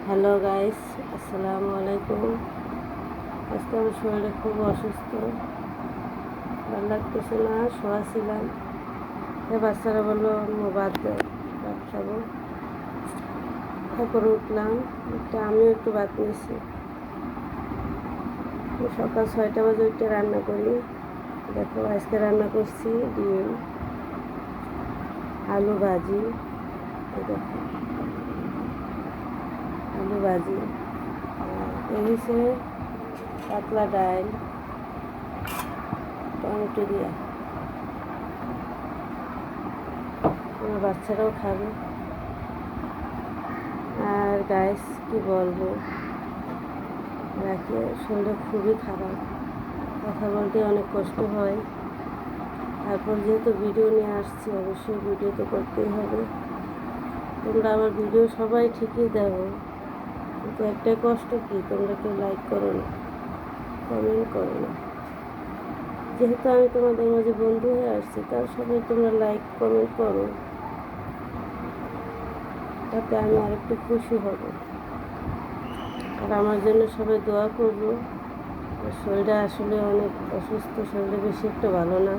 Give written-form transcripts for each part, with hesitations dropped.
Hello guys, আসসালামু আলাইকুম। আজকে আমার শরীরে খুব অসুস্থ, ভালো লাগতেছে না, শোয়া ছিলাম। বাচ্চারা বললো আম্মু ভাত দাও, ভাত খাবো। তারপরে উঠলাম, আমিও একটু ভাত নিয়েছি। সকাল 6টা বাজে উঠে রান্না করি। দেখো আজকে রান্না করছি ডিম, আলু ভাজি। দেখো আলু ভাজি, এই হচ্ছে পাতলা ডাল, টমেটো দিয়া। আমার বাচ্চারাও খাবে। আর গাইস কি বলবো, রাখি শরীরটা খুবই খারাপ, কথা বলতে অনেক কষ্ট হয়। তারপর যেহেতু ভিডিও নিয়ে আসছি, অবশ্যই ভিডিও তো করতেই হবে। তোমরা আমার ভিডিও সবাই ঠিকই দেখো, কিন্তু একটাই কষ্ট কি, তোমরা কেউ লাইক করো না, কমেন্ট করো না। যেহেতু আমি তোমাদের মাঝে বন্ধু হয়ে আসছি, তার সবাই তোমরা লাইক কমেন্ট করো, তাতে আমি আরেকটু খুশি হব। আর আমার জন্য সবাই দোয়া করবো। শরীরটা আসলে অনেক অসুস্থ, শরীরটা বেশি একটা ভালো না।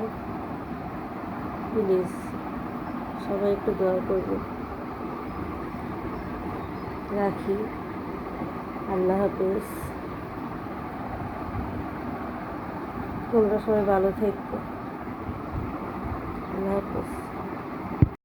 প্লিজ সবাই একটু দোয়া করবে। রাখি, আল্লাহ হাফেজ। তোমরা সবাই ভালো থেকো।